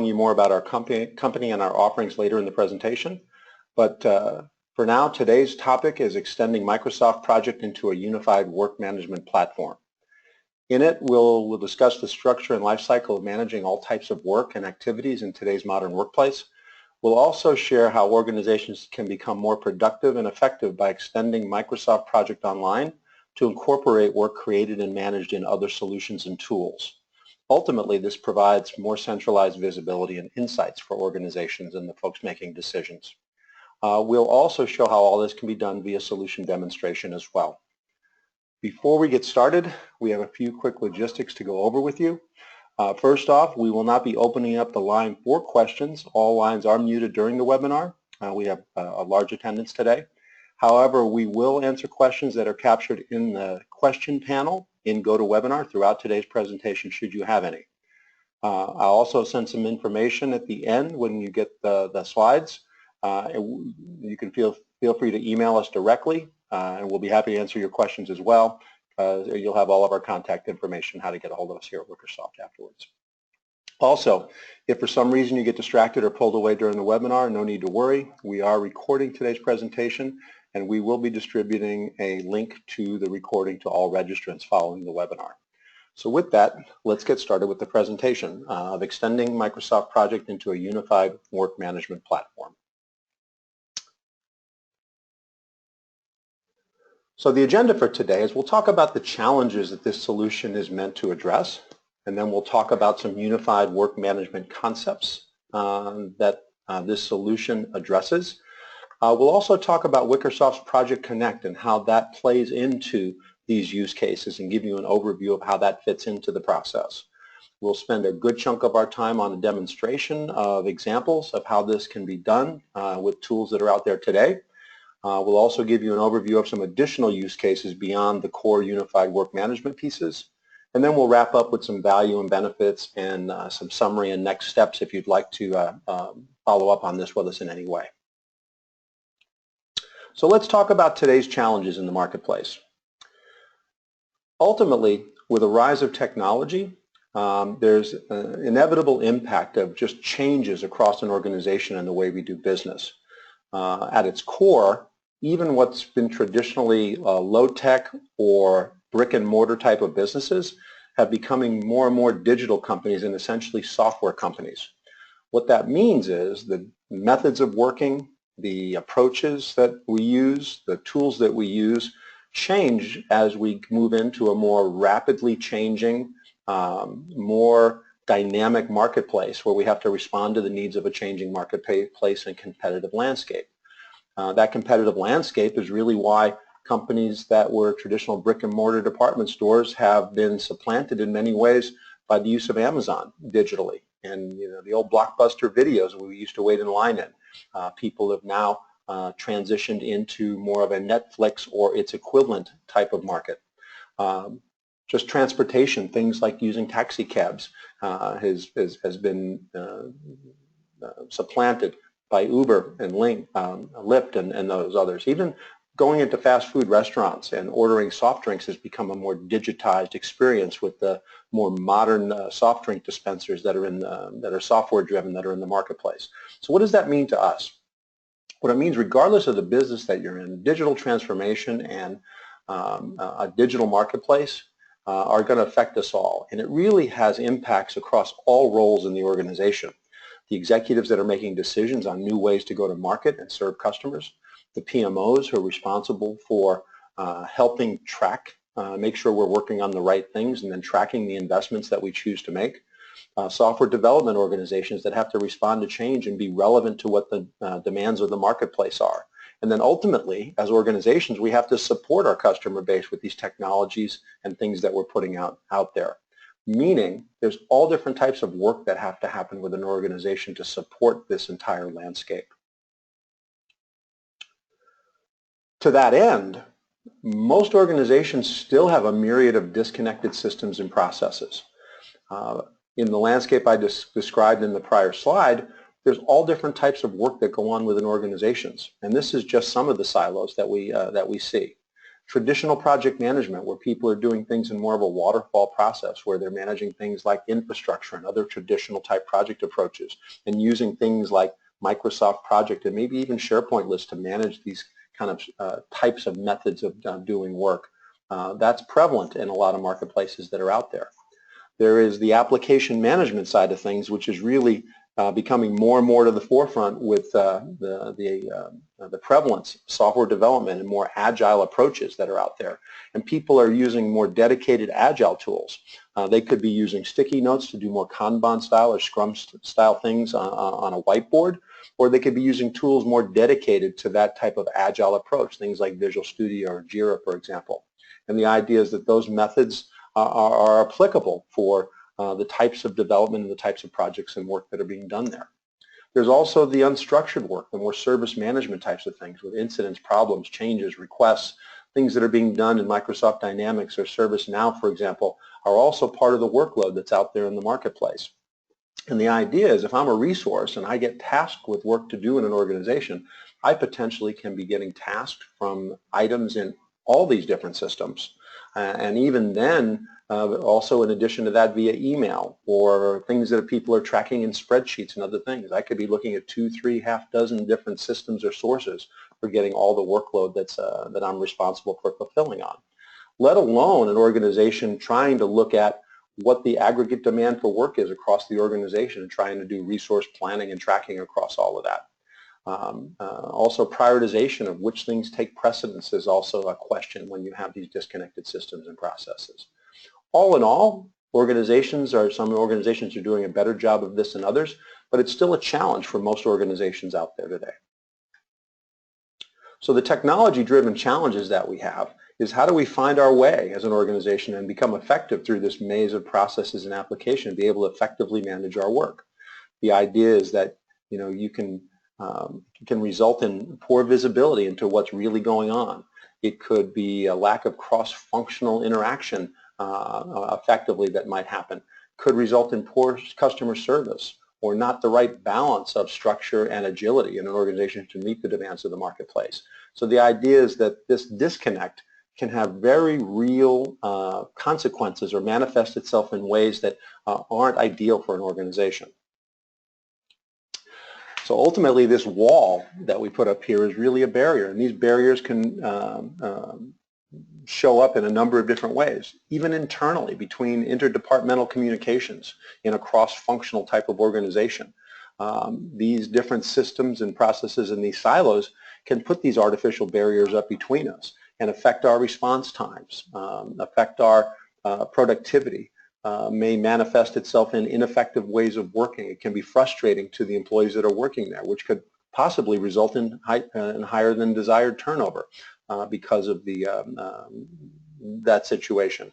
you more about our company and our offerings later in the presentation. But for now, today's topic is extending Microsoft Project into a unified work management platform. In it, we'll discuss the structure and lifecycle of managing all types of work and activities in today's modern workplace. We'll also share how organizations can become more productive and effective by extending Microsoft Project Online to incorporate work created and managed in other solutions and tools. Ultimately, this provides more centralized visibility and insights for organizations and the folks making decisions. We'll also show how all this can be done via solution demonstration as well. Before we get started, we have a few quick logistics to go over with you. First off, we will not be opening up the line for questions. All lines are muted during the webinar. We have a large attendance today. However, we will answer questions that are captured in the question panel in GoToWebinar throughout today's presentation, should you have any. I'll also send some information at the end when you get the slides. You can feel free to email us directly, and we'll be happy to answer your questions as well. You'll have all of our contact information, how to get a hold of us here at Wicresoft afterwards. Also, if for some reason you get distracted or pulled away during the webinar, no need to worry. We are recording today's presentation, and we will be distributing a link to the recording to all registrants following the webinar. So with that, let's get started with the presentation of extending Microsoft Project into a unified work management platform. So the agenda for today is we'll talk about the challenges that this solution is meant to address, and then we'll talk about some unified work management concepts that this solution addresses. We'll also talk about Wicresoft's Project Connect and how that plays into these use cases and give you an overview of how that fits into the process. We'll spend a good chunk of our time on a demonstration of examples of how this can be done with tools that are out there today. We'll also give you an overview of some additional use cases beyond the core unified work management pieces. And then we'll wrap up with some value and benefits and some summary and next steps if you'd like to follow up on this with us in any way. So let's talk about today's challenges in the marketplace. Ultimately, with the rise of technology, there's an inevitable impact of just changes across an organization and the way we do business. At its core, even what's been traditionally low-tech or brick-and-mortar type of businesses have becoming more and more digital companies and essentially software companies. What that means is the methods of working, the approaches that we use, the tools that we use change as we move into a more rapidly changing, more dynamic marketplace where we have to respond to the needs of a changing marketplace and competitive landscape. That competitive landscape is really why companies that were traditional brick-and-mortar department stores have been supplanted in many ways by the use of Amazon digitally. And the old Blockbuster videos we used to wait in line in. People have now transitioned into more of a Netflix or its equivalent type of market. Just transportation, things like using taxi cabs has been supplanted by Uber and Lyft and those others. Even going into fast food restaurants and ordering soft drinks has become a more digitized experience with the more modern soft drink dispensers that are software driven that are in the marketplace. So what does that mean to us? What it means, regardless of the business that you're in, digital transformation and a digital marketplace are going to affect us all, and it really has impacts across all roles in the organization. The executives that are making decisions on new ways to go to market and serve customers, the PMOs who are responsible for helping track, make sure we're working on the right things and then tracking the investments that we choose to make, software development organizations that have to respond to change and be relevant to what the demands of the marketplace are. And then ultimately, as organizations, we have to support our customer base with these technologies and things that we're putting out there. Meaning, there's all different types of work that have to happen with an organization to support this entire landscape. To that end, most organizations still have a myriad of disconnected systems and processes. In the landscape I described in the prior slide, there's all different types of work that go on within organizations, and this is just some of the silos that we see. Traditional project management, where people are doing things in more of a waterfall process, where they're managing things like infrastructure and other traditional type project approaches, and using things like Microsoft Project and maybe even SharePoint lists to manage these kind of types of methods of doing work. That's prevalent in a lot of marketplaces that are out there. There is the application management side of things, which is really becoming more and more to the forefront with the prevalence of software development and more agile approaches that are out there. And people are using more dedicated agile tools. They could be using sticky notes to do more Kanban style or Scrum style things on a whiteboard, or they could be using tools more dedicated to that type of agile approach, things like Visual Studio or JIRA, for example. And the idea is that those methods are applicable for the types of development and the types of projects and work that are being done there. There's also the unstructured work, the more service management types of things with incidents, problems, changes, requests, things that are being done in Microsoft Dynamics or ServiceNow, for example, are also part of the workload that's out there in the marketplace. And the idea is if I'm a resource and I get tasked with work to do in an organization, I potentially can be getting tasked from items in all these different systems. And even then, also in addition to that via email or things that people are tracking in spreadsheets and other things. I could be looking at 2, 3, half dozen different systems or sources for getting all the workload that I'm responsible for fulfilling on. Let alone an organization trying to look at what the aggregate demand for work is across the organization and trying to do resource planning and tracking across all of that. Also prioritization of which things take precedence is also a question when you have these disconnected systems and processes. All in all, some organizations are doing a better job of this than others, but it's still a challenge for most organizations out there today. So the technology-driven challenges that we have is how do we find our way as an organization and become effective through this maze of processes and application, be able to effectively manage our work. The idea is that you can result in poor visibility into what's really going on. It could be a lack of cross-functional interaction effectively that might happen. Could result in poor customer service or not the right balance of structure and agility in an organization to meet the demands of the marketplace. So the idea is that this disconnect can have very real consequences or manifest itself in ways that aren't ideal for an organization. So ultimately this wall that we put up here is really a barrier, and these barriers can show up in a number of different ways, even internally between interdepartmental communications in a cross-functional type of organization. These different systems and processes in these silos can put these artificial barriers up between us and affect our response times, affect our productivity, may manifest itself in ineffective ways of working. It can be frustrating to the employees that are working there, which could possibly result in higher than desired turnover because of that situation.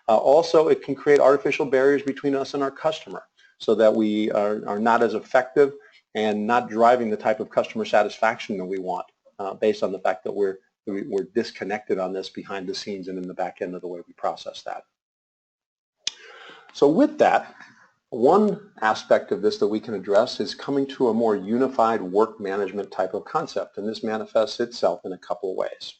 Also, it can create artificial barriers between us and our customer so that we are not as effective and not driving the type of customer satisfaction that we want based on the fact that we're disconnected on this behind the scenes and in the back end of the way we process that. So with that, one aspect of this that we can address is coming to a more unified work management type of concept, and this manifests itself in a couple of ways.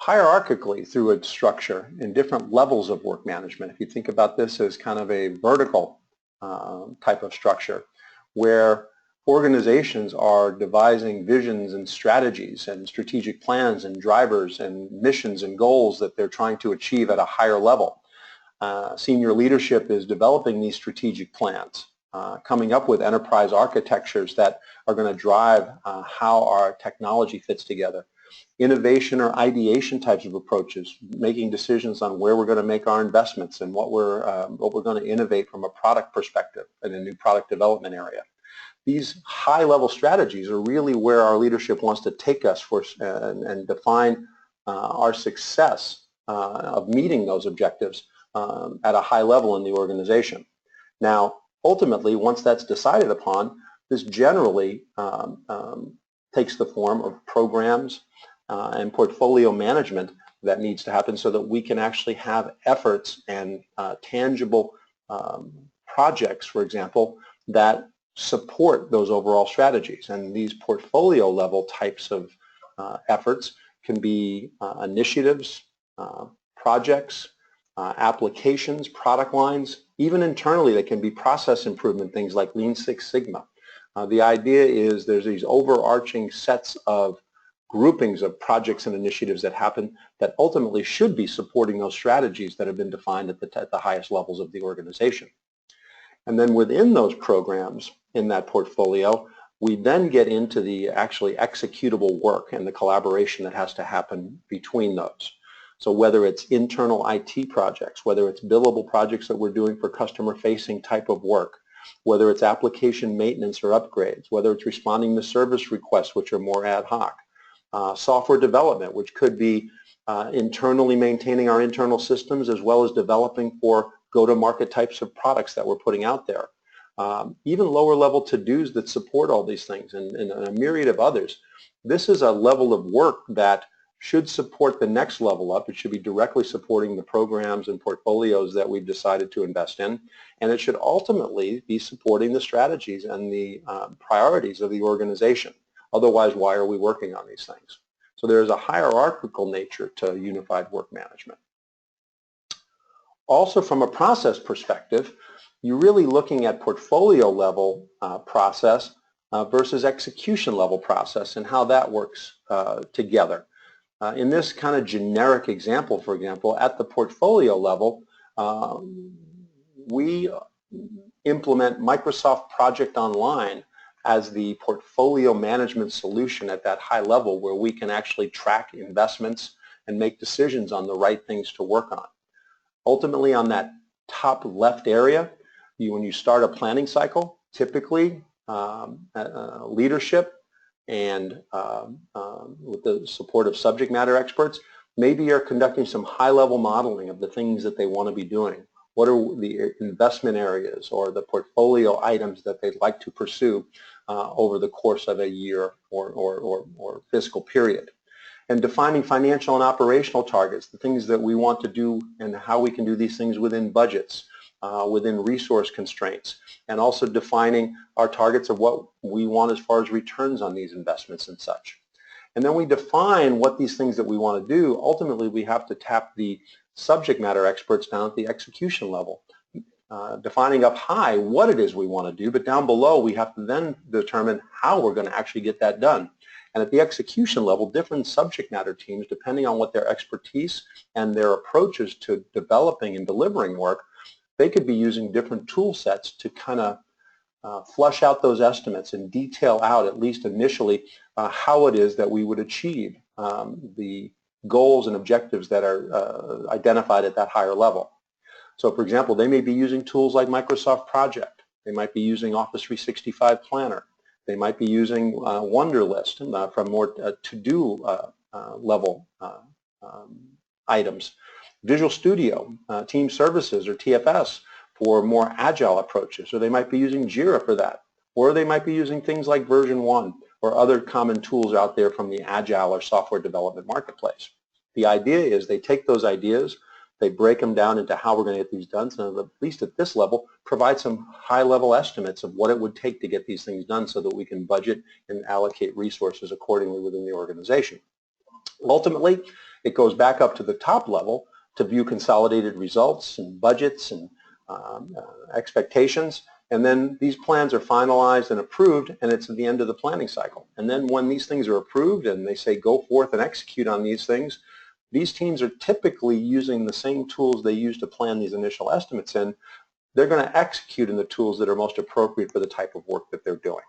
Hierarchically through its structure in different levels of work management, if you think about this as kind of a vertical type of structure where organizations are devising visions and strategies and strategic plans and drivers and missions and goals that they're trying to achieve at a higher level. Senior leadership is developing these strategic plans, coming up with enterprise architectures that are going to drive how our technology fits together. Innovation or ideation types of approaches, making decisions on where we're going to make our investments and what we're going to innovate from a product perspective in a new product development area. These high-level strategies are really where our leadership wants to take us and define our success of meeting those objectives at a high level in the organization. Now, ultimately, once that's decided upon, this generally takes the form of programs and portfolio management that needs to happen so that we can actually have efforts and tangible projects, for example, that support those overall strategies. And these portfolio level types of efforts can be initiatives, projects, applications, product lines. Even internally, they can be process improvement, things like Lean Six Sigma. The idea is there's these overarching sets of groupings of projects and initiatives that happen that ultimately should be supporting those strategies that have been defined at the highest levels of the organization. And then within those programs in that portfolio, we then get into the actually executable work and the collaboration that has to happen between those. So whether it's internal IT projects, whether it's billable projects that we're doing for customer-facing type of work, whether it's application maintenance or upgrades, whether it's responding to service requests, which are more ad hoc, software development, which could be internally maintaining our internal systems as well as developing for go-to-market types of products that we're putting out there. Even lower level to-dos that support all these things and a myriad of others. This is a level of work that should support the next level up. It should be directly supporting the programs and portfolios that we've decided to invest in, and it should ultimately be supporting the strategies and the priorities of the organization. Otherwise, why are we working on these things? So there is a hierarchical nature to unified work management. Also, from a process perspective, you're really looking at portfolio level process versus execution level process and how that works together. In this kind of generic example, for example, at the portfolio level, we implement Microsoft Project Online as the portfolio management solution at that high level where we can actually track investments and make decisions on the right things to work on. Ultimately, on that top left area, when you start a planning cycle, typically leadership and with the support of subject matter experts, maybe you're conducting some high-level modeling of the things that they want to be doing. What are the investment areas or the portfolio items that they'd like to pursue over the course of a year or fiscal period? And defining financial and operational targets, the things that we want to do and how we can do these things within budgets, within resource constraints, and also defining our targets of what we want as far as returns on these investments and such. And then we define what these things that we want to do. Ultimately, we have to tap the subject matter experts down at the execution level, defining up high what it is we want to do, but down below we have to then determine how we're going to actually get that done. And at the execution level, different subject matter teams, depending on what their expertise and their approaches to developing and delivering work, they could be using different tool sets to kind of flush out those estimates and detail out, at least initially, how it is that we would achieve the goals and objectives that are identified at that higher level. So, for example, they may be using tools like Microsoft Project. They might be using Office 365 Planner. They might be using Wunderlist from more to-do level items. Visual Studio, Team Services, or TFS for more agile approaches, or they might be using JIRA for that, or they might be using things like version 1 or other common tools out there from the Agile or software development marketplace. The idea is they take those ideas, they break them down into how we're going to get these done, so at least at this level, provide some high-level estimates of what it would take to get these things done so that we can budget and allocate resources accordingly within the organization. Ultimately, it goes back up to the top level to view consolidated results and budgets and expectations, and then these plans are finalized and approved, and it's at the end of the planning cycle. And then when these things are approved and they say go forth and execute on these things, these teams are typically using the same tools they use to plan these initial estimates in. They're going to execute in the tools that are most appropriate for the type of work that they're doing.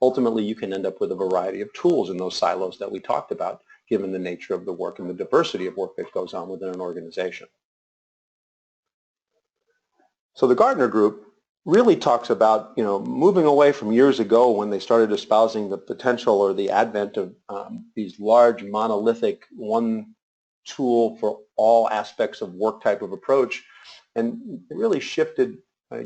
Ultimately, you can end up with a variety of tools in those silos that we talked about, given the nature of the work and the diversity of work that goes on within an organization. So the Gartner Group really talks about, moving away from years ago when they started espousing the potential or the advent of these large monolithic one tool for all aspects of work type of approach, and it really shifted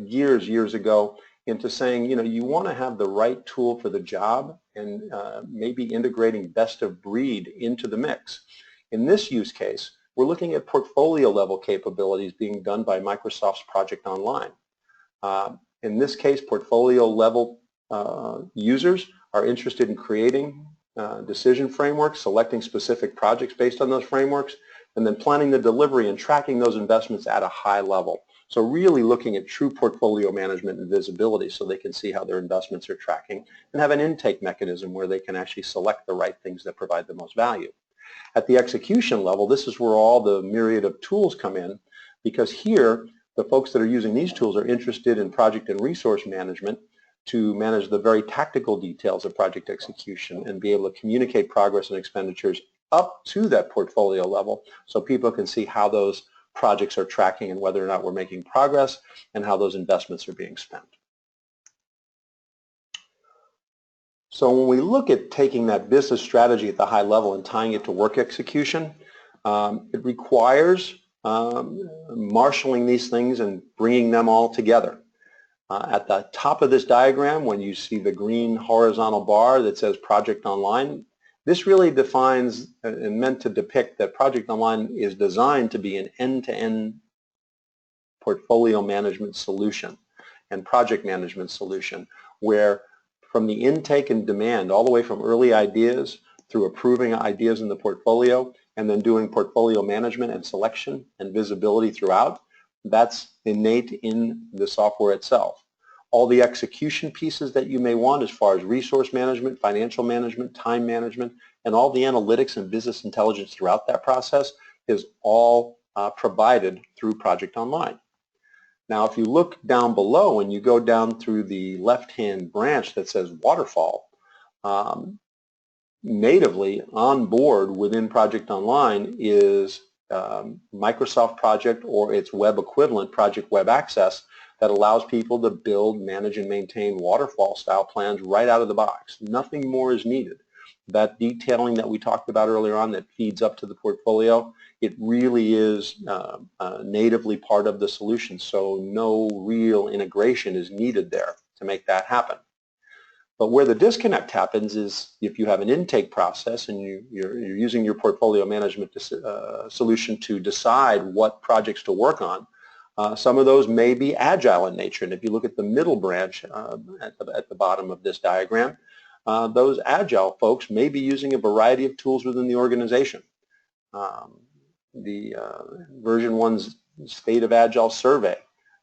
years ago into saying, you want to have the right tool for the job and maybe integrating best of breed into the mix. In this use case, we're looking at portfolio level capabilities being done by Microsoft's Project Online. In this case, portfolio level users are interested in creating decision frameworks, selecting specific projects based on those frameworks, and then planning the delivery and tracking those investments at a high level. So really looking at true portfolio management and visibility so they can see how their investments are tracking and have an intake mechanism where they can actually select the right things that provide the most value. At the execution level, this is where all the myriad of tools come in, because here the folks that are using these tools are interested in project and resource management to manage the very tactical details of project execution and be able to communicate progress and expenditures up to that portfolio level so people can see how those projects are tracking and whether or not we're making progress and how those investments are being spent. So when we look at taking that business strategy at the high level and tying it to work execution, it requires marshaling these things and bringing them all together. At the top of this diagram, when you see the green horizontal bar that says Project Online, this really defines and meant to depict that Project Online is designed to be an end-to-end portfolio management solution and project management solution, where from the intake and demand all the way from early ideas through approving ideas in the portfolio and then doing portfolio management and selection and visibility throughout, that's innate in the software itself. All the execution pieces that you may want as far as resource management, financial management, time management, and all the analytics and business intelligence throughout that process is all provided through Project Online. Now, if you look down below and you go down through the left-hand branch that says Waterfall, natively on board within Project Online is Microsoft Project or its web equivalent, Project Web Access, that allows people to build, manage, and maintain waterfall style plans right out of the box. Nothing more is needed. That detailing that we talked about earlier on that feeds up to the portfolio, it really is natively part of the solution, so no real integration is needed there to make that happen. But where the disconnect happens is if you have an intake process and you're using your portfolio management solution to decide what projects to work on, some of those may be agile in nature. And if you look at the middle branch at the bottom of this diagram, those agile folks may be using a variety of tools within the organization. The version 1's State of Agile survey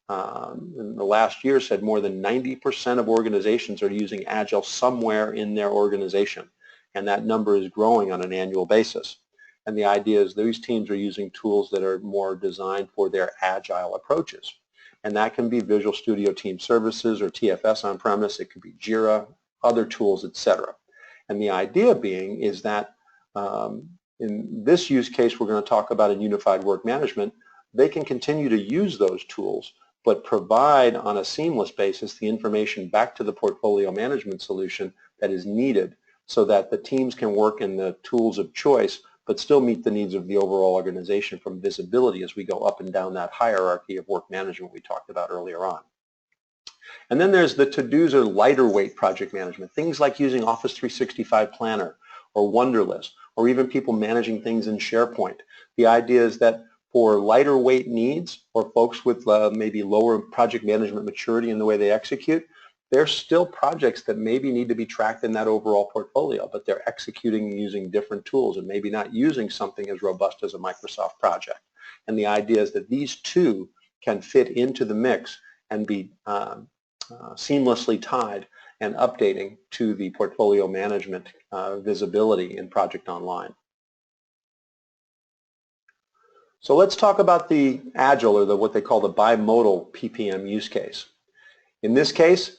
in the last year said more than 90% of organizations are using Agile somewhere in their organization, and that number is growing on an annual basis. And the idea is these teams are using tools that are more designed for their Agile approaches. And that can be Visual Studio Team Services or TFS on-premise. It could be JIRA, other tools, etc. And the idea being is that in this use case we're going to talk about in unified work management, they can continue to use those tools but provide on a seamless basis the information back to the portfolio management solution that is needed so that the teams can work in the tools of choice but still meet the needs of the overall organization from visibility as we go up and down that hierarchy of work management we talked about earlier on. And then there's the to-dos or lighter weight project management, things like using Office 365 Planner or Wunderlist, or even people managing things in SharePoint. The idea is that for lighter weight needs or folks with maybe lower project management maturity in the way they execute, there's still projects that maybe need to be tracked in that overall portfolio, but they're executing using different tools and maybe not using something as robust as a Microsoft project. And the idea is that these two can fit into the mix and be seamlessly tied and updating to the portfolio management visibility in Project Online. So let's talk about the Agile, or what they call the Bimodal PPM use case. In this case,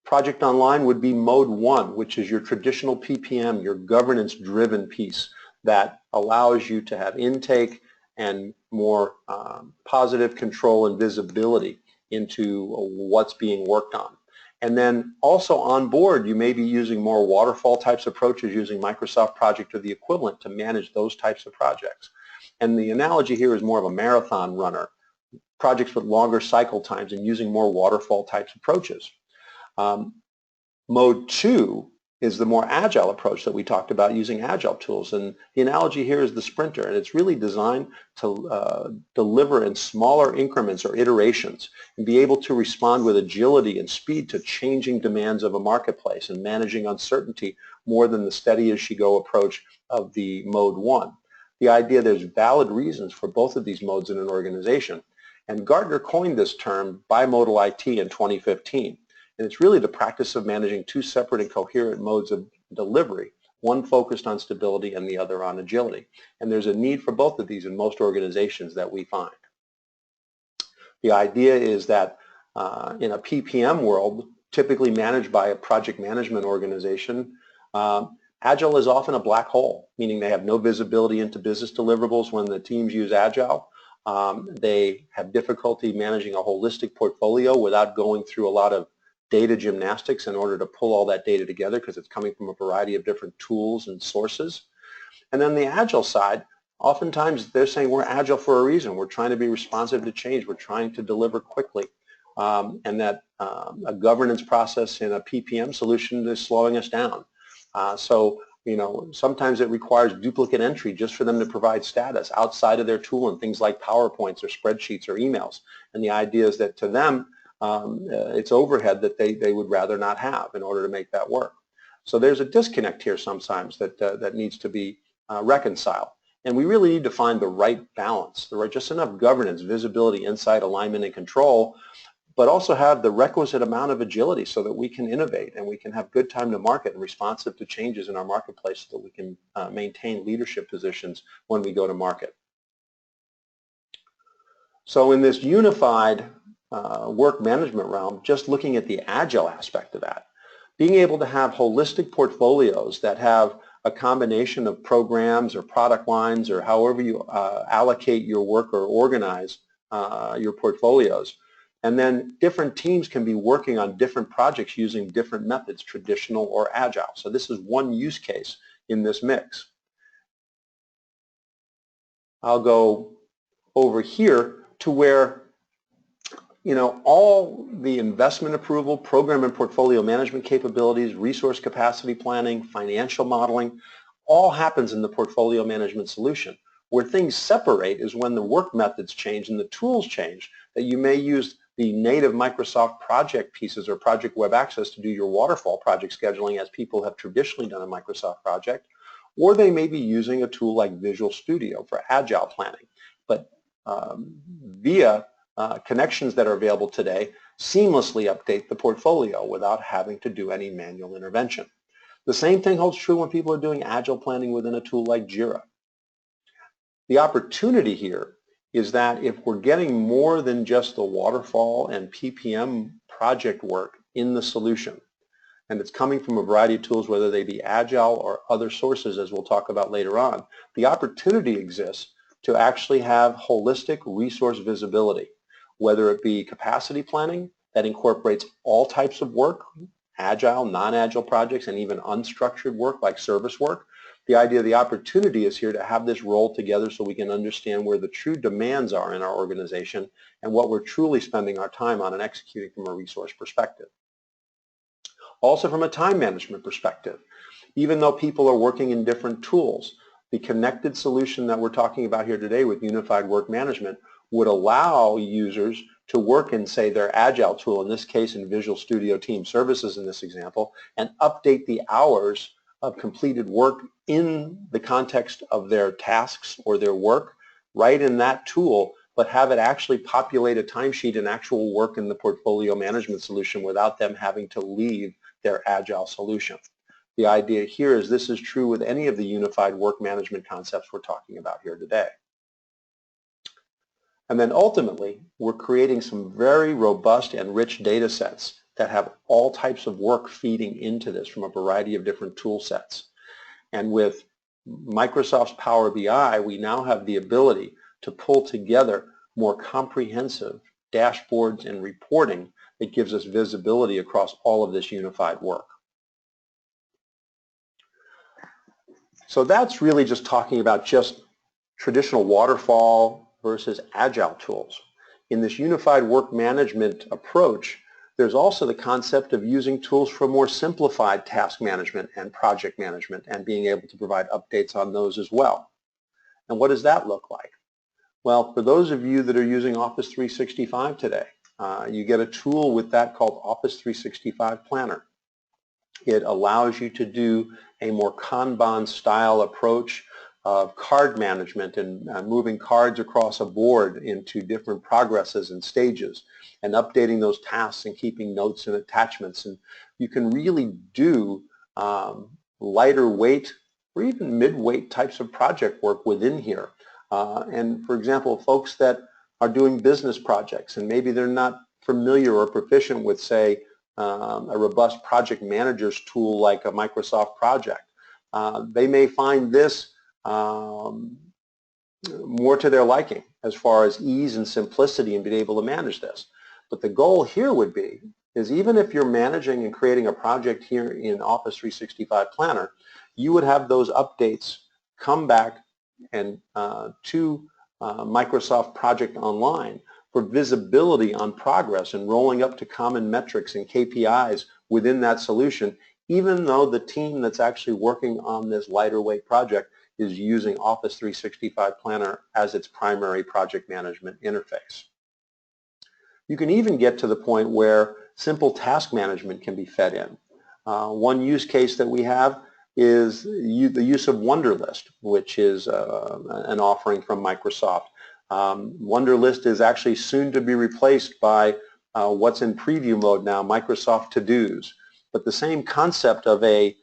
Project Online would be mode 1, which is your traditional PPM, your governance-driven piece that allows you to have intake and more positive control and visibility into what's being worked on. And then also on board, you may be using more waterfall types approaches using Microsoft Project or the equivalent to manage those types of projects. And the analogy here is more of a marathon runner, projects with longer cycle times and using more waterfall types approaches. Mode 2 is the more agile approach that we talked about using agile tools. And the analogy here is the sprinter, and it's really designed to deliver in smaller increments or iterations and be able to respond with agility and speed to changing demands of a marketplace and managing uncertainty more than the steady-as-she-go approach of the mode 1. The idea there's valid reasons for both of these modes in an organization. And Gartner coined this term bimodal IT in 2015. And it's really the practice of managing two separate and coherent modes of delivery, one focused on stability and the other on agility. And there's a need for both of these in most organizations that we find. The idea is that in a PPM world, typically managed by a project management organization, Agile is often a black hole, meaning they have no visibility into business deliverables when the teams use Agile. They have difficulty managing a holistic portfolio without going through a lot of data gymnastics in order to pull all that data together because it's coming from a variety of different tools and sources. And then the Agile side, oftentimes they're saying we're Agile for a reason. We're trying to be responsive to change. We're trying to deliver quickly. And that a governance process in a PPM solution is slowing us down. So, you know, sometimes it requires duplicate entry just for them to provide status outside of their tool and things like PowerPoints or spreadsheets or emails. And the idea is that to them, it's overhead that they would rather not have in order to make that work. So there's a disconnect here sometimes that needs to be reconciled. And we really need to find the right balance, just enough governance, visibility, insight, alignment, and control, but also have the requisite amount of agility so that we can innovate and we can have good time to market and responsive to changes in our marketplace so that we can maintain leadership positions when we go to market. So in this unified work management realm, just looking at the Agile aspect of that, being able to have holistic portfolios that have a combination of programs or product lines or however you allocate your work or organize your portfolios. And then different teams can be working on different projects using different methods, traditional or Agile. So this is one use case in this mix. I'll go over here to where, you know, all the investment approval, program and portfolio management capabilities, resource capacity planning, financial modeling, all happens in the portfolio management solution. Where things separate is when the work methods change and the tools change, that you may use the native Microsoft project pieces or Project Web Access to do your waterfall project scheduling as people have traditionally done a Microsoft project, or they may be using a tool like Visual Studio for Agile planning. But via connections that are available today, seamlessly update the portfolio without having to do any manual intervention. The same thing holds true when people are doing Agile planning within a tool like JIRA. The opportunity here is that if we're getting more than just the waterfall and PPM project work in the solution, and it's coming from a variety of tools, whether they be Agile or other sources, as we'll talk about later on, the opportunity exists to actually have holistic resource visibility, whether it be capacity planning that incorporates all types of work, Agile, non-Agile projects, and even unstructured work like service work. The idea of the opportunity is here to have this roll together so we can understand where the true demands are in our organization and what we're truly spending our time on and executing from a resource perspective. Also from a time management perspective, even though people are working in different tools, the connected solution that we're talking about here today with unified work management would allow users to work in, say, their Agile tool, in this case in Visual Studio Team Services in this example, and update the hours of completed work in the context of their tasks or their work right in that tool, but have it actually populate a timesheet and actual work in the portfolio management solution without them having to leave their Agile solution. The idea here is this is true with any of the unified work management concepts we're talking about here today. And then ultimately, we're creating some very robust and rich data sets that have all types of work feeding into this from a variety of different tool sets. And with Microsoft's Power BI, we now have the ability to pull together more comprehensive dashboards and reporting that gives us visibility across all of this unified work. So that's really just talking about just traditional waterfall versus Agile tools. In this unified work management approach, There's also the concept of using tools for more simplified task management and project management and being able to provide updates on those as well. And what does that look like? Well, for those of you that are using Office 365 today, you get a tool with that called Office 365 Planner. It allows you to do a more Kanban style approach of card management and moving cards across a board into different progresses and stages and updating those tasks and keeping notes and attachments. And you can really do lighter weight or even mid-weight types of project work within here. And for example, folks that are doing business projects and maybe they're not familiar or proficient with, say, a robust project manager's tool like a Microsoft project, they may find this more to their liking as far as ease and simplicity and being able to manage this. But the goal here would be is even if you're managing and creating a project here in Office 365 Planner, you would have those updates come back and to Microsoft Project Online for visibility on progress and rolling up to common metrics and KPIs within that solution, even though the team that's actually working on this lighter weight project is using Office 365 Planner as its primary project management interface. You can even get to the point where simple task management can be fed in. One use case that we have is the use of Wunderlist, which is an offering from Microsoft. Wunderlist is actually soon to be replaced by what's in preview mode now, Microsoft To-Dos. But the same concept of a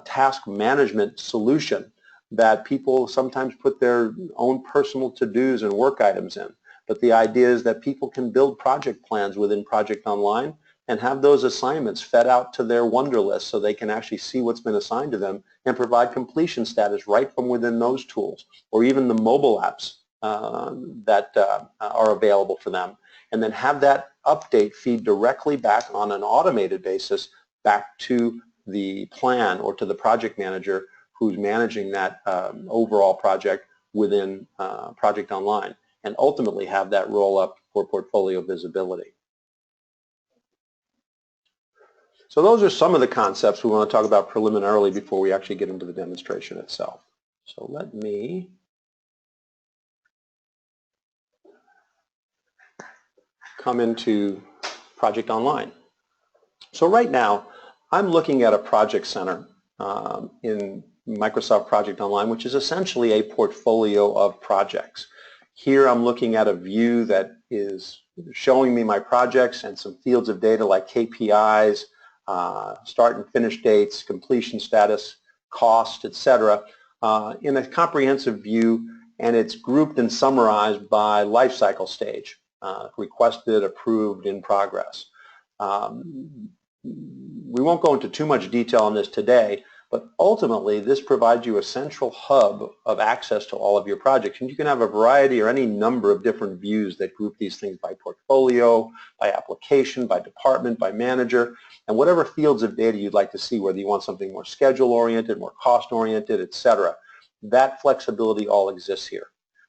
task management solution that people sometimes put their own personal to-dos and work items in. But the idea is that people can build project plans within Project Online and have those assignments fed out to their Wunderlist so they can actually see what's been assigned to them and provide completion status right from within those tools, or even the mobile apps that are available for them, and then have that update feed directly back on an automated basis back to the plan or to the project manager who's managing that overall project within Project Online, and ultimately have that roll up for portfolio visibility. So those are some of the concepts we want to talk about preliminarily before we actually get into the demonstration itself. So let me come into Project Online. So right now, I'm looking at a project center in Microsoft Project Online, which is essentially a portfolio of projects. Here I'm looking at a view that is showing me my projects and some fields of data like KPIs, start and finish dates, completion status, cost, etc., in a comprehensive view, and it's grouped and summarized by lifecycle stage, requested, approved, in progress. We won't go into too much detail on this today, but ultimately this provides you a central hub of access to all of your projects, and you can have a variety or any number of different views that group these things by portfolio, by application, by department, by manager, and whatever fields of data you'd like to see, whether you want something more schedule-oriented, more cost-oriented, etc. That flexibility all exists here.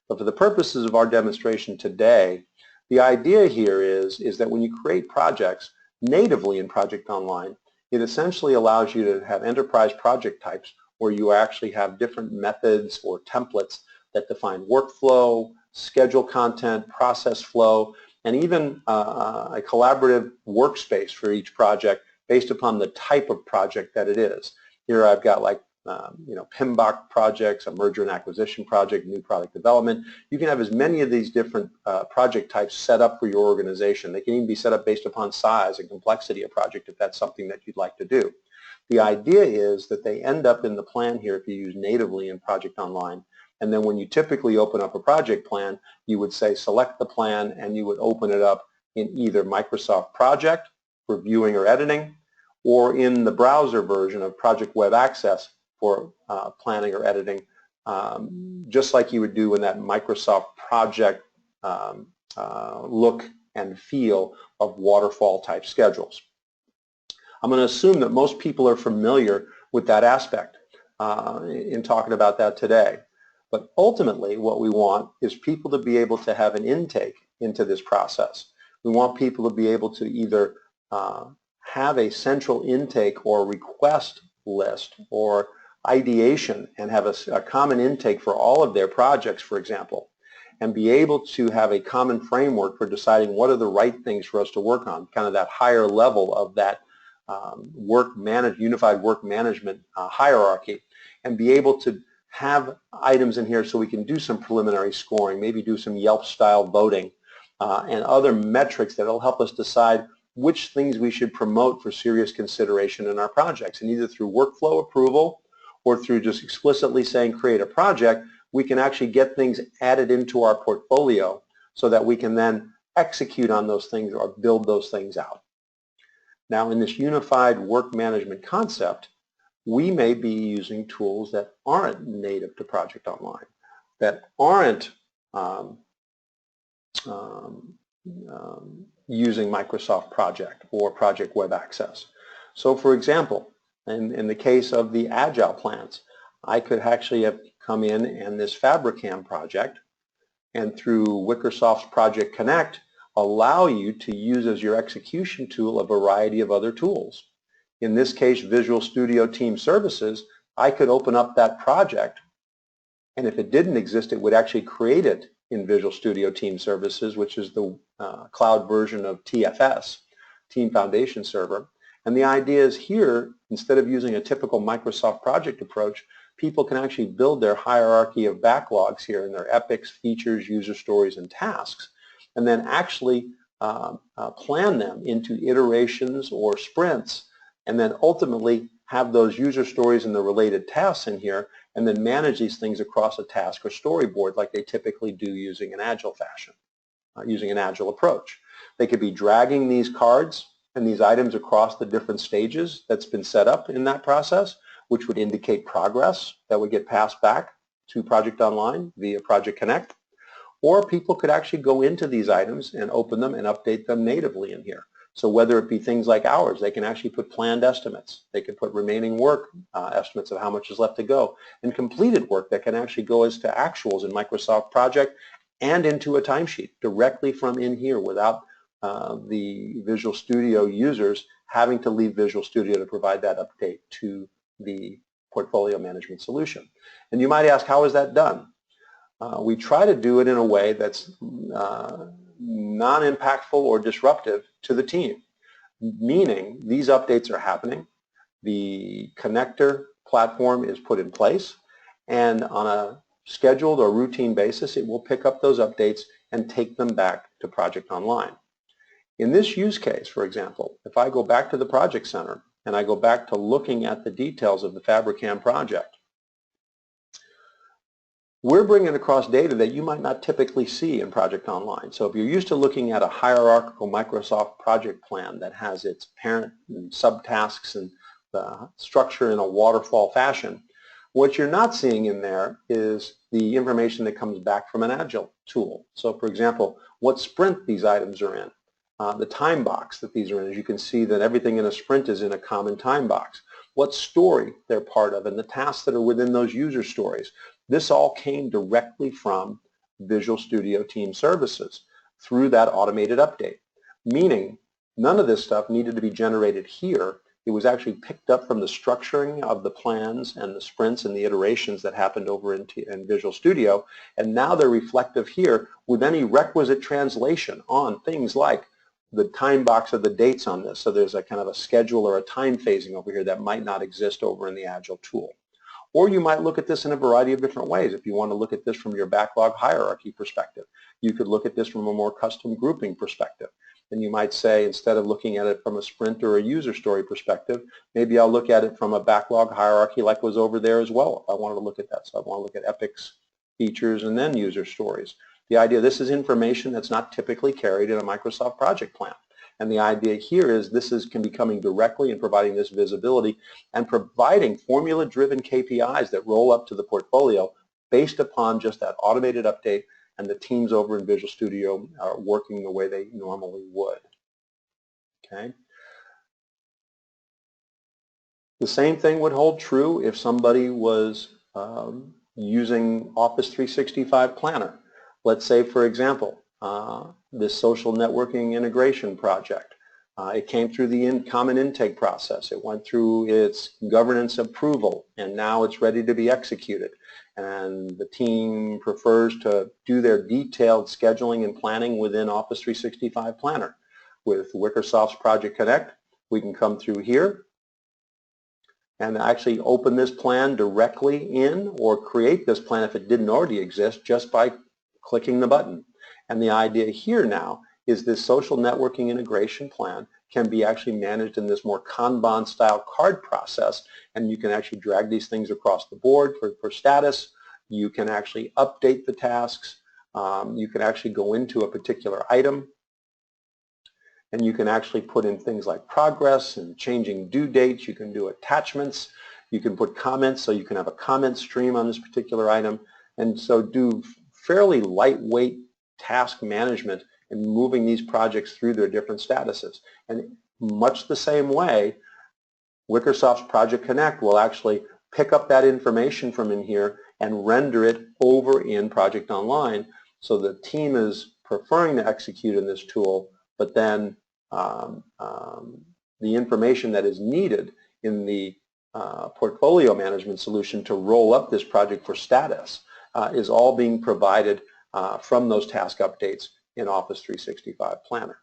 But for the purposes of our demonstration today, the idea here is that when you create projects natively in Project Online, it essentially allows you to have enterprise project types where you actually have different methods or templates that define workflow, schedule content, process flow, and even a collaborative workspace for each project based upon the type of project that it is. Here I've got like PMBOK projects, a merger and acquisition project, new product development. You can have as many of these different project types set up for your organization. They can even be set up based upon size and complexity of project if that's something that you'd like to do. The idea is that they end up in the plan here if you use natively in Project Online. And then when you typically open up a project plan, you would say select the plan and you would open it up in either Microsoft Project for viewing or editing, or in the browser version of Project Web Access for planning or editing, just like you would do in that Microsoft Project look and feel of waterfall type schedules. I'm going to assume that most people are familiar with that aspect in talking about that today. But ultimately what we want is people to be able to have an intake into this process. We want people to be able to either have a central intake or request list or ideation and have a common intake for all of their projects, for example, and be able to have a common framework for deciding what are the right things for us to work on, kind of that higher level of that unified work management hierarchy, and be able to have items in here so we can do some preliminary scoring, maybe do some Yelp-style voting, and other metrics that will help us decide which things we should promote for serious consideration in our projects. And either through workflow approval or through just explicitly saying create a project, we can actually get things added into our portfolio so that we can then execute on those things or build those things out. Now, in this unified work management concept, we may be using tools that aren't native to Project Online, that aren't using Microsoft Project or Project Web Access. So for example, in the case of the Agile plans, I could actually have come in and this Fabricam project, and through Wicresoft's Project Connect, allow you to use as your execution tool a variety of other tools. In this case, Visual Studio Team Services, I could open up that project, and if it didn't exist, it would actually create it in Visual Studio Team Services, which is the cloud version of TFS, Team Foundation Server. And the idea is here, instead of using a typical Microsoft project approach, people can actually build their hierarchy of backlogs here in their epics, features, user stories, and tasks, and then actually plan them into iterations or sprints, and then ultimately have those user stories and the related tasks in here, and then manage these things across a task or storyboard like they typically do using an Agile fashion, using an Agile approach. They could be dragging these cards and these items across the different stages that's been set up in that process, which would indicate progress that would get passed back to Project Online via Project Connect. Or people could actually go into these items and open them and update them natively in here. So whether it be things like hours, they can actually put planned estimates. They could put remaining work estimates of how much is left to go, and completed work that can actually go as to actuals in Microsoft Project and into a timesheet directly from in here without the Visual Studio users having to leave Visual Studio to provide that update to the portfolio management solution. And you might ask, how is that done? We try to do it in a way that's non-impactful or disruptive to the team, meaning these updates are happening, the connector platform is put in place, and on a scheduled or routine basis, it will pick up those updates and take them back to Project Online. In this use case, for example, if I go back to the Project Center and I go back to looking at the details of the Fabricam project, we're bringing across data that you might not typically see in Project Online. So if you're used to looking at a hierarchical Microsoft project plan that has its parent and subtasks and the structure in a waterfall fashion, what you're not seeing in there is the information that comes back from an Agile tool. So for example, what sprint these items are in, the time box that these are in. As you can see that everything in a sprint is in a common time box. What story they're part of and the tasks that are within those user stories. This all came directly from Visual Studio Team Services through that automated update, meaning none of this stuff needed to be generated here. It was actually picked up from the structuring of the plans and the sprints and the iterations that happened over in Visual Studio, and now they're reflective here with any requisite translation on things like the time box of the dates on this. So there's a kind of a schedule or a time phasing over here that might not exist over in the Agile tool. Or you might look at this in a variety of different ways. If you want to look at this from your backlog hierarchy perspective, you could look at this from a more custom grouping perspective. And you might say, instead of looking at it from a sprint or a user story perspective, maybe I'll look at it from a backlog hierarchy like was over there as well if I wanted to look at that. So I want to look at epics, features, and then user stories. The idea, this is information that's not typically carried in a Microsoft project plan. And the idea here is this can be coming directly and providing this visibility and providing formula-driven KPIs that roll up to the portfolio based upon just that automated update, and the teams over in Visual Studio are working the way they normally would. Okay. The same thing would hold true if somebody was using Office 365 Planner. Let's say, for example, this social networking integration project. It came through the common intake process. It went through its governance approval, and now it's ready to be executed. And the team prefers to do their detailed scheduling and planning within Office 365 Planner. With Wicresoft's Project Connect, we can come through here and actually open this plan directly in, or create this plan if it didn't already exist, just by clicking the button. And the idea here now is this social networking integration plan can be actually managed in this more Kanban style card process, and you can actually drag these things across the board for status. You can actually update the tasks. You can actually go into a particular item, and you can actually put in things like progress and changing due dates. You can do attachments. You can put comments, so you can have a comment stream on this particular item, and so do fairly lightweight task management and moving these projects through their different statuses. And much the same way, Wicresoft's Project Connect will actually pick up that information from in here and render it over in Project Online. So the team is preferring to execute in this tool, but then the information that is needed in the portfolio management solution to roll up this project for status is all being provided from those task updates in Office 365 Planner.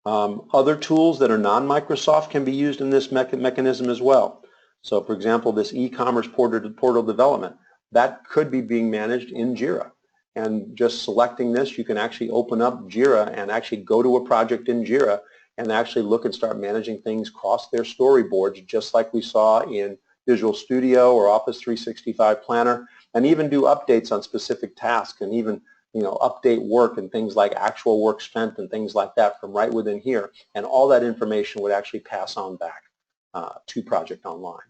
Other tools that are non-Microsoft can be used in this mechanism as well. So for example, this e-commerce portal development, that could be being managed in JIRA. And just selecting this, you can actually open up JIRA and actually go to a project in JIRA and actually look and start managing things across their storyboards, just like we saw in Visual Studio or Office 365 Planner, and even do updates on specific tasks, and even update work and things like actual work spent and things like that from right within here. And all that information would actually pass on back to Project Online.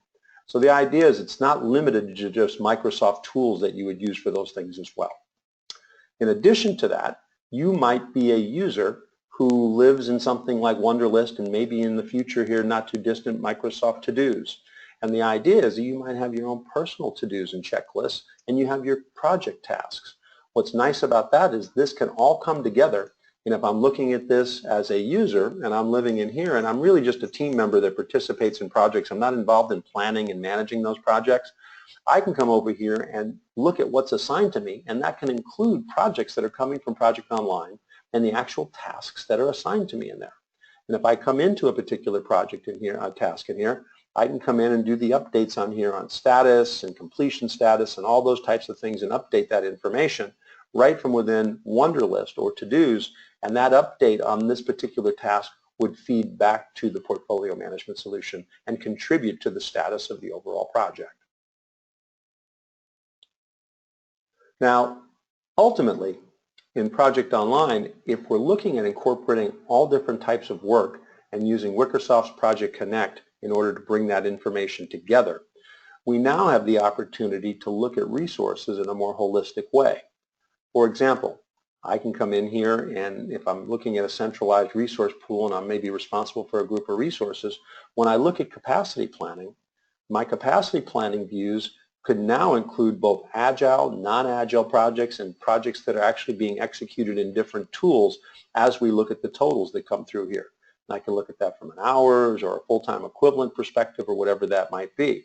So the idea is it's not limited to just Microsoft tools that you would use for those things as well. In addition to that, you might be a user who lives in something like Wunderlist, and maybe in the future here, not too distant, Microsoft To-Dos. And the idea is that you might have your own personal to-dos and checklists, and you have your project tasks. What's nice about that is this can all come together, and if I'm looking at this as a user and I'm living in here and I'm really just a team member that participates in projects, I'm not involved in planning and managing those projects, I can come over here and look at what's assigned to me, and that can include projects that are coming from Project Online and the actual tasks that are assigned to me in there. And if I come into a particular project in here, a task in here, I can come in and do the updates on here on status and completion status and all those types of things and update that information right from within Wunderlist or To-Dos, and that update on this particular task would feed back to the portfolio management solution and contribute to the status of the overall project. Now, ultimately, in Project Online, if we're looking at incorporating all different types of work and using Wicresoft's Project Connect in order to bring that information together, we now have the opportunity to look at resources in a more holistic way. For example, I can come in here, and if I'm looking at a centralized resource pool and I'm maybe responsible for a group of resources, when I look at capacity planning, my capacity planning views could now include both Agile, non-Agile projects, and projects that are actually being executed in different tools as we look at the totals that come through here. And I can look at that from an hours or a full-time equivalent perspective or whatever that might be.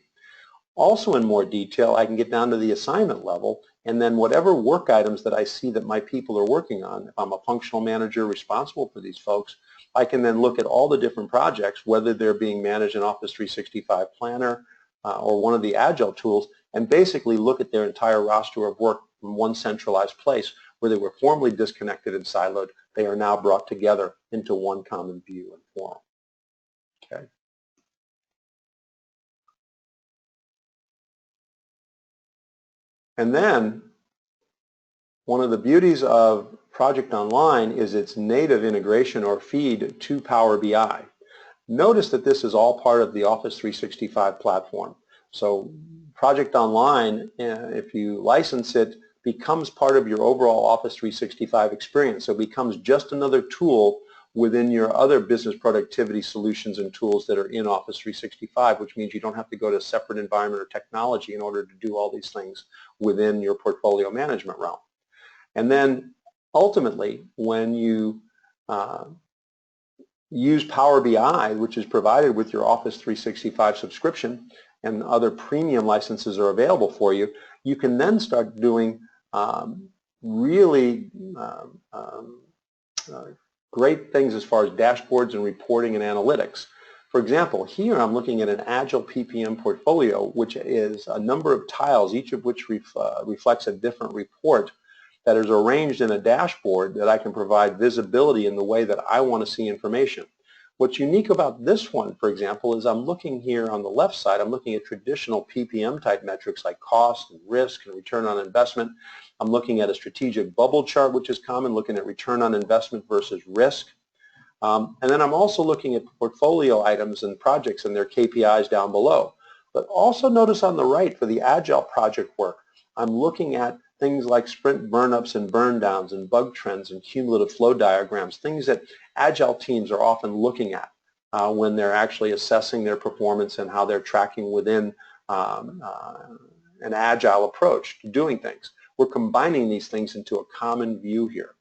Also in more detail, I can get down to the assignment level, and then whatever work items that I see that my people are working on, if I'm a functional manager responsible for these folks, I can then look at all the different projects, whether they're being managed in Office 365 Planner or one of the Agile tools, and basically look at their entire roster of work in one centralized place where they were formerly disconnected and siloed. They are now brought together into one common view and form. Okay. And then one of the beauties of Project Online is its native integration or feed to Power BI. Notice that this is all part of the Office 365 platform. So Project Online, if you license it, becomes part of your overall Office 365 experience. So it becomes just another tool within your other business productivity solutions and tools that are in Office 365, which means you don't have to go to a separate environment or technology in order to do all these things within your portfolio management realm. And then ultimately, when you use Power BI, which is provided with your Office 365 subscription, and other premium licenses are available for you, you can then start doing really great things as far as dashboards and reporting and analytics. For example, here I'm looking at an Agile PPM portfolio, which is a number of tiles, each of which reflects a different report that is arranged in a dashboard that I can provide visibility in the way that I want to see information. What's unique about this one, for example, is I'm looking here on the left side, I'm looking at traditional PPM type metrics like cost and risk and return on investment. I'm looking at a strategic bubble chart, which is common, looking at return on investment versus risk. And then I'm also looking at portfolio items and projects and their KPIs down below. But also notice on the right for the Agile project work, I'm looking at things like sprint burn-ups and burn-downs and bug trends and cumulative flow diagrams, things that Agile teams are often looking at when they're actually assessing their performance and how they're tracking within an Agile approach to doing things. We're combining these things into a common view here.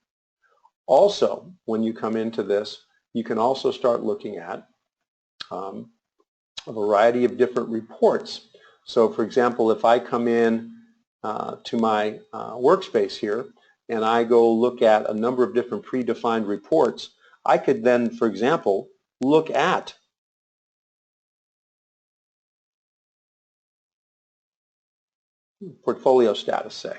Also, when you come into this, you can also start looking at a variety of different reports. So, for example, if I come in to my workspace here and I go look at a number of different predefined reports, I could then, for example, look at portfolio status, say.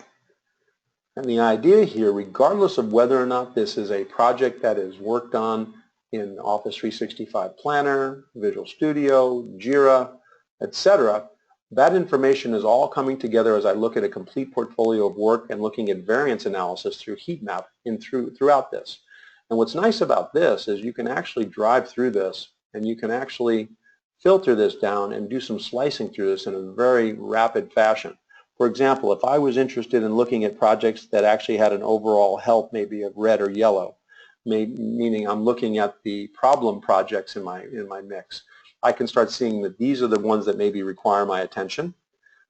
And the idea here, regardless of whether or not this is a project that is worked on in Office 365 Planner, Visual Studio, JIRA, etc., that information is all coming together as I look at a complete portfolio of work and looking at variance analysis through heat map throughout this. And what's nice about this is you can actually drive through this and you can actually filter this down and do some slicing through this in a very rapid fashion. For example, if I was interested in looking at projects that actually had an overall health maybe of red or yellow, meaning I'm looking at the problem projects in my mix, I can start seeing that these are the ones that maybe require my attention.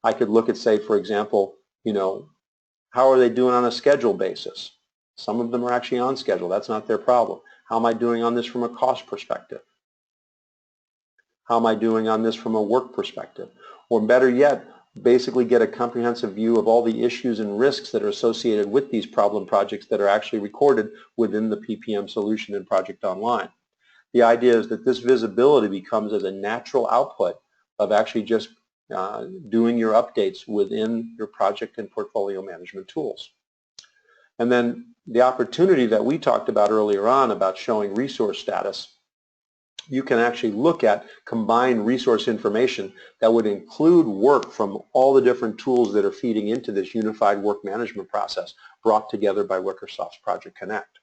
I could look at, say, for example, how are they doing on a schedule basis? Some of them are actually on schedule. That's not their problem. How am I doing on this from a cost perspective? How am I doing on this from a work perspective? Or better yet, basically get a comprehensive view of all the issues and risks that are associated with these problem projects that are actually recorded within the PPM solution in Project Online. The idea is that this visibility becomes as a natural output of actually just doing your updates within your project and portfolio management tools. And then the opportunity that we talked about earlier on about showing resource status, you can actually look at combined resource information that would include work from all the different tools that are feeding into this unified work management process brought together by Wicresoft's Project Connect.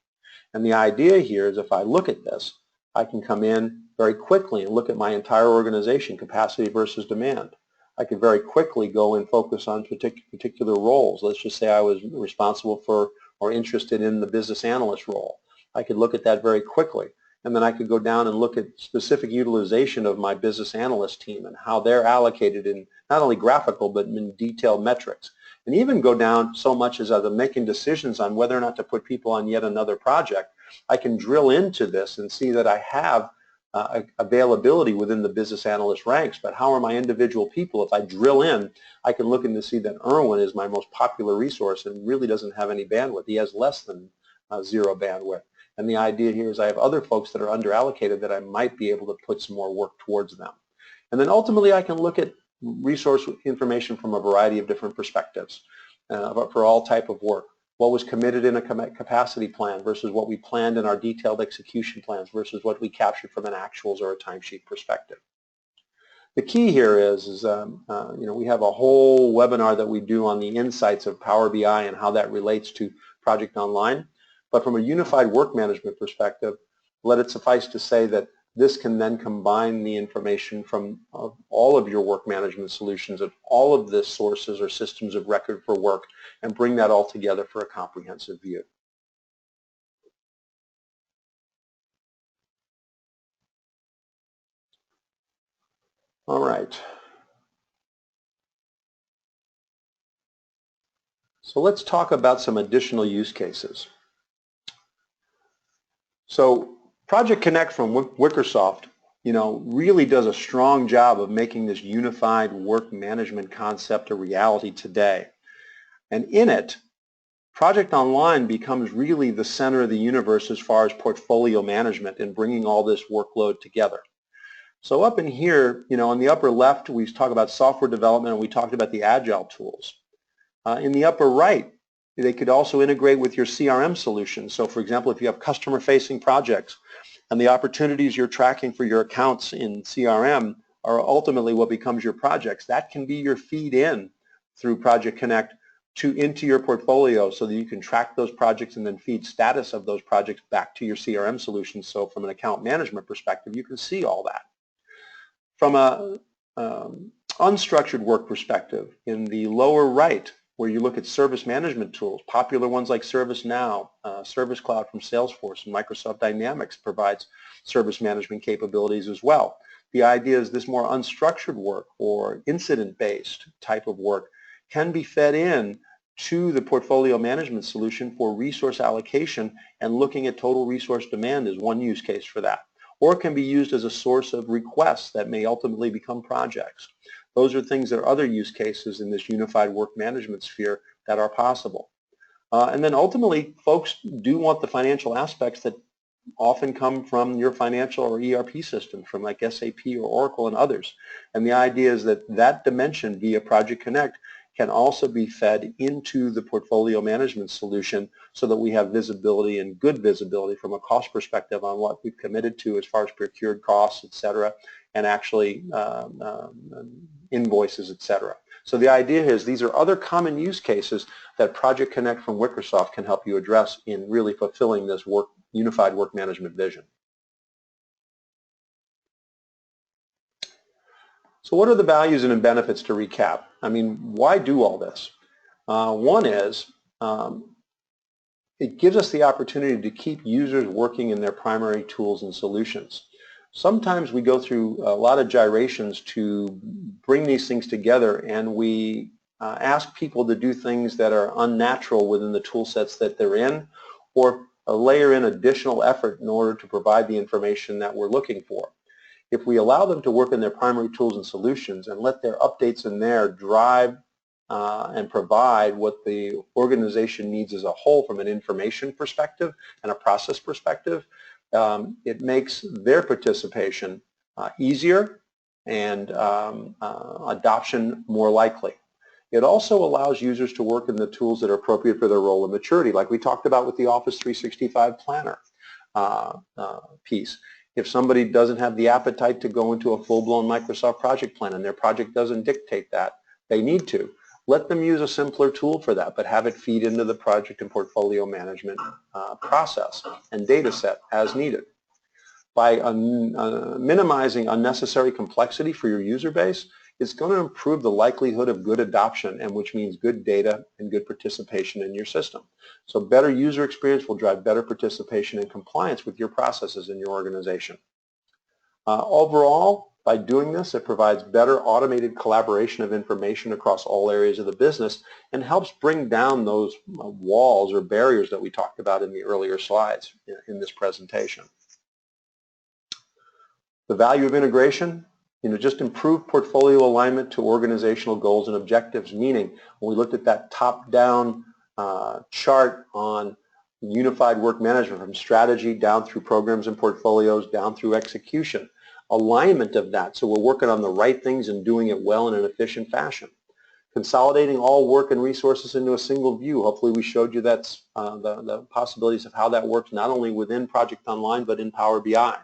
And the idea here is if I look at this, I can come in very quickly and look at my entire organization, capacity versus demand. I could very quickly go and focus on particular roles. Let's just say I was responsible for or interested in the business analyst role. I could look at that very quickly. And then I could go down and look at specific utilization of my business analyst team and how they're allocated in not only graphical but in detailed metrics. And even go down so much as I'm making decisions on whether or not to put people on yet another project. I can drill into this and see that I have availability within the business analyst ranks, but how are my individual people? If I drill in, I can look in to see that Erwin is my most popular resource and really doesn't have any bandwidth. He has less than 0 bandwidth. And the idea here is I have other folks that are underallocated that I might be able to put some more work towards them. And then ultimately I can look at resource information from a variety of different perspectives for all type of work. What was committed in a capacity plan versus what we planned in our detailed execution plans versus what we captured from an actuals or a timesheet perspective. The key here is we have a whole webinar that we do on the insights of Power BI and how that relates to Project Online. But from a unified work management perspective, let it suffice to say that this can then combine the information from all of your work management solutions and all of the sources or systems of record for work and bring that all together for a comprehensive view. All right. So let's talk about some additional use cases. So Project Connect from Wicresoft, really does a strong job of making this unified work management concept a reality today. And in it, Project Online becomes really the center of the universe as far as portfolio management and bringing all this workload together. So up in here, on the upper left, we talk about software development and we talked about the Agile tools. In the upper right, they could also integrate with your CRM solution. So for example, if you have customer-facing projects and the opportunities you're tracking for your accounts in CRM are ultimately what becomes your projects, that can be your feed in through Project Connect into your portfolio so that you can track those projects and then feed status of those projects back to your CRM solution. So from an account management perspective, you can see all that. From a unstructured work perspective, in the lower right, where you look at service management tools, popular ones like ServiceNow, Service Cloud from Salesforce, and Microsoft Dynamics provides service management capabilities as well. The idea is this more unstructured work or incident-based type of work can be fed in to the portfolio management solution for resource allocation, and looking at total resource demand is one use case for that. Or it can be used as a source of requests that may ultimately become projects. Those are things that are other use cases in this unified work management sphere that are possible. And then ultimately, folks do want the financial aspects that often come from your financial or ERP system, from like SAP or Oracle and others. And the idea is that that dimension via Project Connect can also be fed into the portfolio management solution so that we have visibility and good visibility from a cost perspective on what we've committed to as far as procured costs, et cetera, and actually invoices, et cetera. So the idea is these are other common use cases that Project Connect from Wicresoft can help you address in really fulfilling this unified work management vision. So what are the values and benefits to recap? I mean, why do all this? One is it gives us the opportunity to keep users working in their primary tools and solutions. Sometimes we go through a lot of gyrations to bring these things together, and we ask people to do things that are unnatural within the tool sets that they're in, or layer in additional effort in order to provide the information that we're looking for. If we allow them to work in their primary tools and solutions and let their updates in there drive and provide what the organization needs as a whole from an information perspective and a process perspective, it makes their participation easier and adoption more likely. It also allows users to work in the tools that are appropriate for their role and maturity, like we talked about with the Office 365 Planner piece. If somebody doesn't have the appetite to go into a full-blown Microsoft project plan and their project doesn't dictate that, they need to. Let them use a simpler tool for that, but have it feed into the project and portfolio management process and data set as needed. By minimizing unnecessary complexity for your user base, it's going to improve the likelihood of good adoption, and which means good data and good participation in your system. So better user experience will drive better participation and compliance with your processes in your organization. Overall, by doing this, it provides better automated collaboration of information across all areas of the business and helps bring down those walls or barriers that we talked about in the earlier slides in this presentation. The value of integration, just improve portfolio alignment to organizational goals and objectives, meaning when we looked at that top-down chart on unified work management from strategy down through programs and portfolios, down through execution, alignment of that so we're working on the right things and doing it well in an efficient fashion. Consolidating all work and resources into a single view. Hopefully we showed you that's the possibilities of how that works not only within Project Online but in Power BI.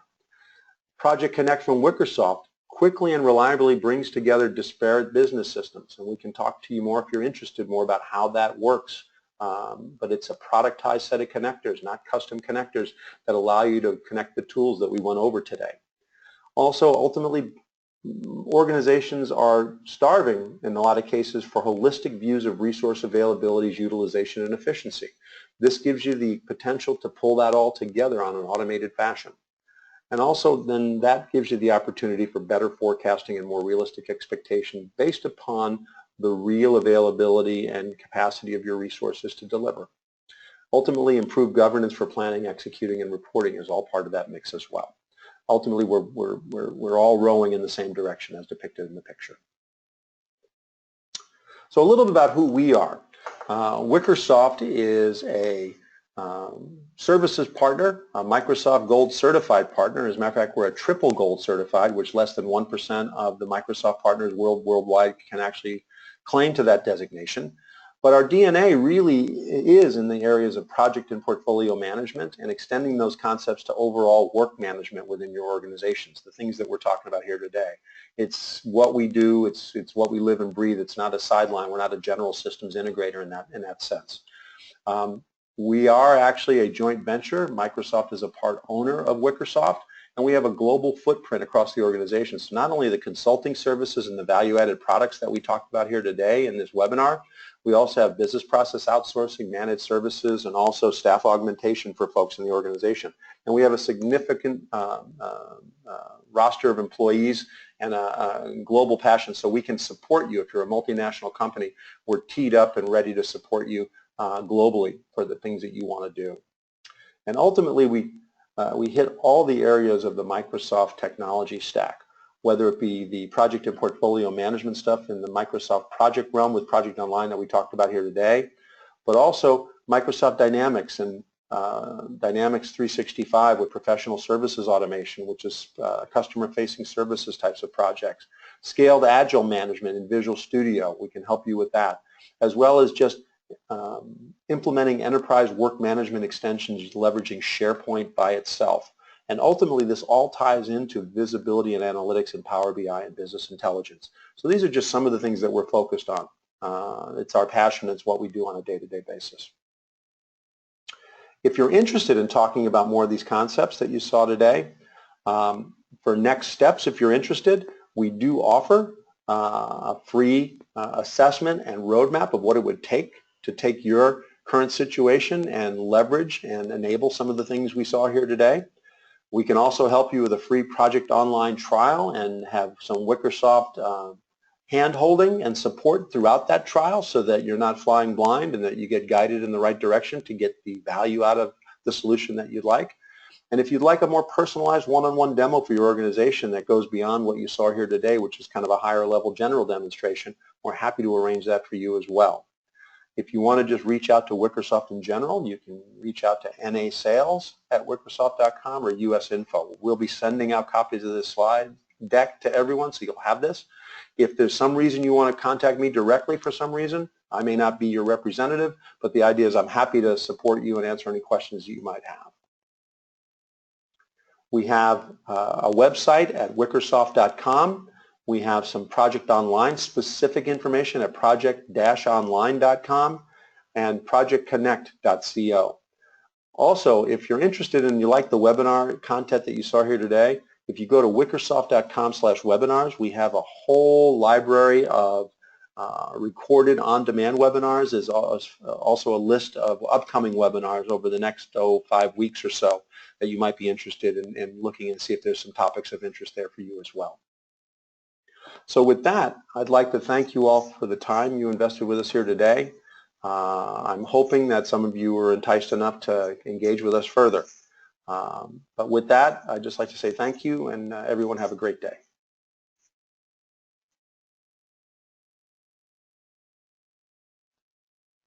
Project Connect from Wicresoft quickly and reliably brings together disparate business systems, and we can talk to you more if you're interested more about how that works. But it's a productized set of connectors, not custom connectors, that allow you to connect the tools that we went over today. Also, ultimately, organizations are starving in a lot of cases for holistic views of resource availabilities, utilization, and efficiency. This gives you the potential to pull that all together on an automated fashion. And also then that gives you the opportunity for better forecasting and more realistic expectation based upon the real availability and capacity of your resources to deliver. Ultimately, improved governance for planning, executing, and reporting is all part of that mix as well. Ultimately, we're all rowing in the same direction as depicted in the picture. So a little bit about who we are. Wicresoft is a services partner, a Microsoft Gold certified partner. As a matter of fact, we're a triple gold certified, which less than 1% of the Microsoft partners worldwide can actually claim to that designation. But our DNA really is in the areas of project and portfolio management and extending those concepts to overall work management within your organizations, the things that we're talking about here today. It's what we do, it's what we live and breathe. It's not a sideline. We're not a general systems integrator in that sense. We are actually a joint venture. Microsoft is a part owner of Wicresoft, and we have a global footprint across the organization. So not only the consulting services and the value-added products that we talked about here today in this webinar, we also have business process outsourcing, managed services, and also staff augmentation for folks in the organization. And we have a significant roster of employees and a global passion, so we can support you. If you're a multinational company, we're teed up and ready to support you globally for the things that you want to do. And ultimately, we hit all the areas of the Microsoft technology stack, whether it be the project and portfolio management stuff in the Microsoft project realm with Project Online that we talked about here today, but also Microsoft Dynamics and Dynamics 365 with professional services automation, which is customer-facing services types of projects. Scaled Agile management in Visual Studio, we can help you with that, as well as just implementing enterprise work management extensions leveraging SharePoint by itself. And ultimately, this all ties into visibility and analytics in Power BI and business intelligence. So these are just some of the things that we're focused on. It's our passion. It's what we do on a day-to-day basis. If you're interested in talking about more of these concepts that you saw today, for next steps, if you're interested, we do offer a free assessment and roadmap of what it would take to take your current situation and leverage and enable some of the things we saw here today. We can also help you with a free Project Online trial and have some Wicresoft hand-holding and support throughout that trial so that you're not flying blind and that you get guided in the right direction to get the value out of the solution that you'd like. And if you'd like a more personalized one-on-one demo for your organization that goes beyond what you saw here today, which is kind of a higher level general demonstration, we're happy to arrange that for you as well. If you want to just reach out to Wicresoft in general, you can reach out to nasales@wicresoft.com or usinfo. We'll be sending out copies of this slide deck to everyone, so you'll have this. If there's some reason you want to contact me directly for some reason, I may not be your representative, but the idea is I'm happy to support you and answer any questions that you might have. We have a website at wicresoft.com. We have some Project Online specific information at project-online.com and projectconnect.co. Also, if you're interested and you like the webinar content that you saw here today, if you go to wicresoft.com/webinars, we have a whole library of recorded on-demand webinars. There's also a list of upcoming webinars over the next 5 weeks or so that you might be interested in looking and see if there's some topics of interest there for you as well. So with that, I'd like to thank you all for the time you invested with us here today. I'm hoping that some of you were enticed enough to engage with us further. But with that, I'd just like to say thank you, and everyone have a great day.